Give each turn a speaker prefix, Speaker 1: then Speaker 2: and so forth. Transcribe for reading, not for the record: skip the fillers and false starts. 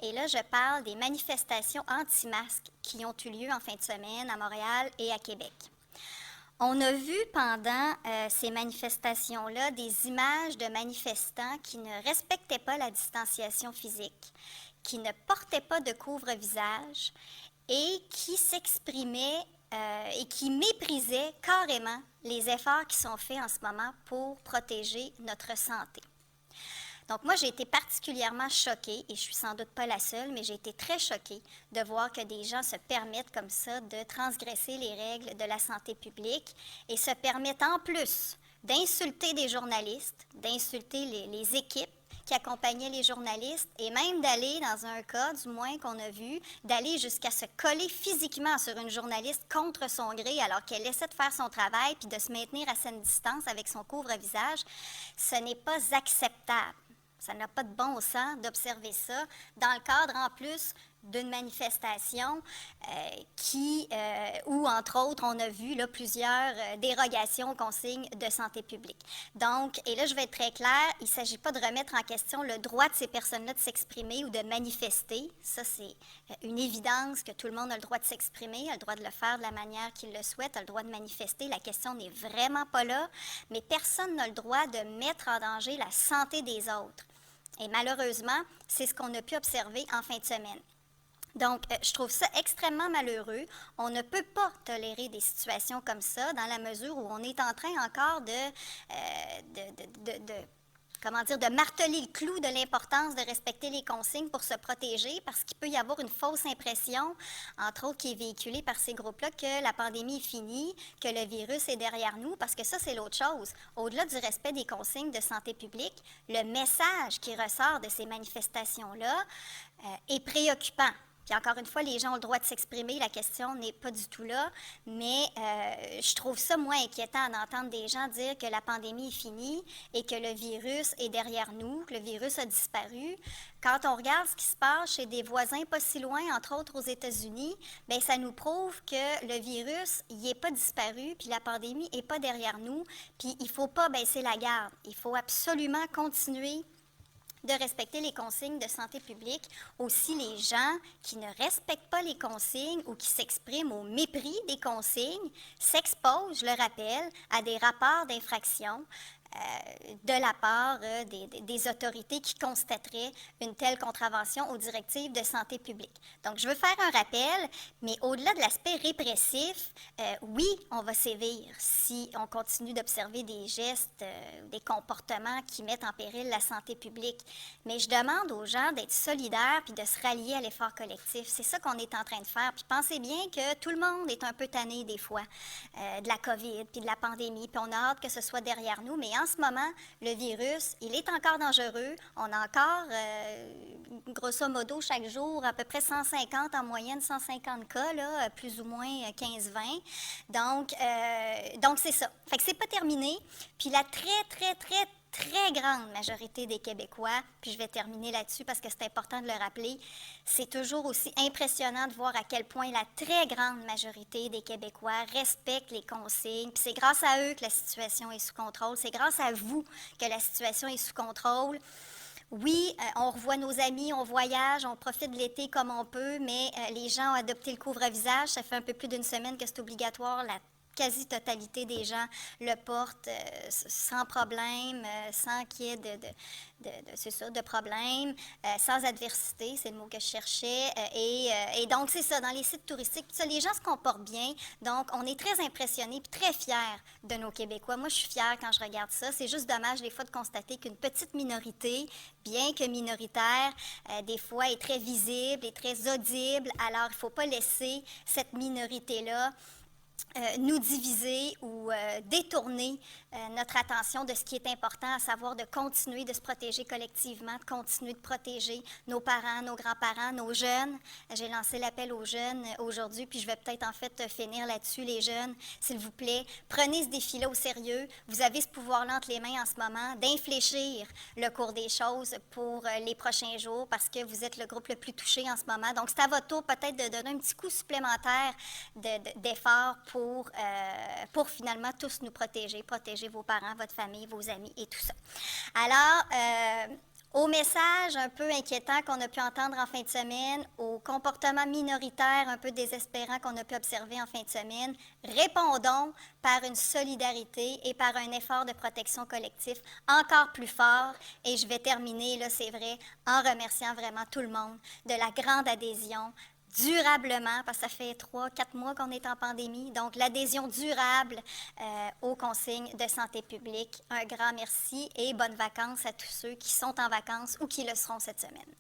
Speaker 1: Et là, je parle des manifestations anti-masques qui ont eu lieu en fin de semaine à Montréal et à Québec. On a vu pendant ces manifestations-là des images de manifestants qui ne respectaient pas la distanciation physique, qui ne portaient pas de couvre-visage et qui s'exprimaient et qui méprisaient carrément les efforts qui sont faits en ce moment pour protéger notre santé. Donc moi, j'ai été particulièrement choquée, et je suis sans doute pas la seule, mais j'ai été très choquée de voir que des gens se permettent comme ça de transgresser les règles de la santé publique et se permettent en plus d'insulter des journalistes, d'insulter les équipes qui accompagnaient les journalistes et même d'aller, dans un cas du moins qu'on a vu, d'aller jusqu'à se coller physiquement sur une journaliste contre son gré alors qu'elle essaie de faire son travail puis de se maintenir à certaine distance avec son couvre-visage. Ce n'est pas acceptable. Ça n'a pas de bon sens d'observer ça dans le cadre, en plus, d'une manifestation où, entre autres, on a vu là, plusieurs dérogations aux consignes de santé publique. Donc, et là, je vais être très claire, il ne s'agit pas de remettre en question le droit de ces personnes-là de s'exprimer ou de manifester. Ça, c'est une évidence que tout le monde a le droit de s'exprimer, a le droit de le faire de la manière qu'il le souhaite, a le droit de manifester. La question n'est vraiment pas là, mais personne n'a le droit de mettre en danger la santé des autres. Et malheureusement, c'est ce qu'on a pu observer en fin de semaine. Donc, je trouve ça extrêmement malheureux. On ne peut pas tolérer des situations comme ça dans la mesure où on est en train encore de marteler le clou de l'importance de respecter les consignes pour se protéger, parce qu'il peut y avoir une fausse impression, entre autres qui est véhiculée par ces groupes-là, que la pandémie est finie, que le virus est derrière nous, parce que ça, c'est l'autre chose. Au-delà du respect des consignes de santé publique, le message qui ressort de ces manifestations-là est préoccupant. Puis encore une fois, les gens ont le droit de s'exprimer, la question n'est pas du tout là, mais je trouve ça moins inquiétant d'entendre des gens dire que la pandémie est finie et que le virus est derrière nous, que le virus a disparu. Quand on regarde ce qui se passe chez des voisins pas si loin, entre autres aux États-Unis, bien, ça nous prouve que le virus, il n'est pas disparu, puis la pandémie n'est pas derrière nous, puis il ne faut pas baisser la garde. Il faut absolument continuer de respecter les consignes de santé publique. Aussi, les gens qui ne respectent pas les consignes ou qui s'expriment au mépris des consignes s'exposent, je le rappelle, à des rapports d'infraction de la part des autorités qui constateraient une telle contravention aux directives de santé publique. Donc, je veux faire un rappel, mais au-delà de l'aspect répressif, oui, on va sévir si on continue d'observer des gestes, des comportements qui mettent en péril la santé publique. Mais je demande aux gens d'être solidaires puis de se rallier à l'effort collectif. C'est ça qu'on est en train de faire. Puis pensez bien que tout le monde est un peu tanné des fois de la COVID puis de la pandémie, puis on a hâte que ce soit derrière nous, mais en ce moment, le virus, il est encore dangereux. On a encore, grosso modo, chaque jour, à peu près 150 en moyenne, 150 cas, là, plus ou moins 15-20. Donc c'est ça. Fait que c'est pas terminé. Puis la très grande majorité des Québécois, puis je vais terminer là-dessus parce que c'est important de le rappeler, c'est toujours aussi impressionnant de voir à quel point la très grande majorité des Québécois respectent les consignes, puis c'est grâce à eux que la situation est sous contrôle, c'est grâce à vous que la situation est sous contrôle. Oui, on revoit nos amis, on voyage, on profite de l'été comme on peut, mais les gens ont adopté le couvre-visage, ça fait un peu plus d'une semaine que c'est obligatoire, la quasi-totalité des gens le portent sans problème, sans qu'il y ait de problème, sans adversité, c'est le mot que je cherchais. Et donc, c'est ça, dans les sites touristiques, ça, les gens se comportent bien. Donc, on est très impressionnés et très fiers de nos Québécois. Moi, je suis fière quand je regarde ça. C'est juste dommage, des fois, de constater qu'une petite minorité, bien que minoritaire, des fois est très visible et très audible. Alors, il ne faut pas laisser cette minorité-là nous diviser ou détourner notre attention de ce qui est important, à savoir de continuer de se protéger collectivement, de continuer de protéger nos parents, nos grands-parents, nos jeunes. J'ai lancé l'appel aux jeunes aujourd'hui, puis je vais peut-être en fait finir là-dessus, les jeunes. S'il vous plaît, prenez ce défi-là au sérieux. Vous avez ce pouvoir-là entre les mains en ce moment d'infléchir le cours des choses pour les prochains jours parce que vous êtes le groupe le plus touché en ce moment. Donc, c'est à votre tour peut-être de donner un petit coup supplémentaire d'effort pour finalement tous nous protéger vos parents, votre famille, vos amis et tout ça. Alors, Aux messages un peu inquiétants qu'on a pu entendre en fin de semaine, aux comportements minoritaires un peu désespérants qu'on a pu observer en fin de semaine, répondons par une solidarité et par un effort de protection collectif encore plus fort. Et je vais terminer, là, c'est vrai, en remerciant vraiment tout le monde de la grande adhésion durablement, parce que ça fait 3, 4 mois qu'on est en pandémie. Donc, l'adhésion durable aux consignes de santé publique. Un grand merci et bonnes vacances à tous ceux qui sont en vacances ou qui le seront cette semaine.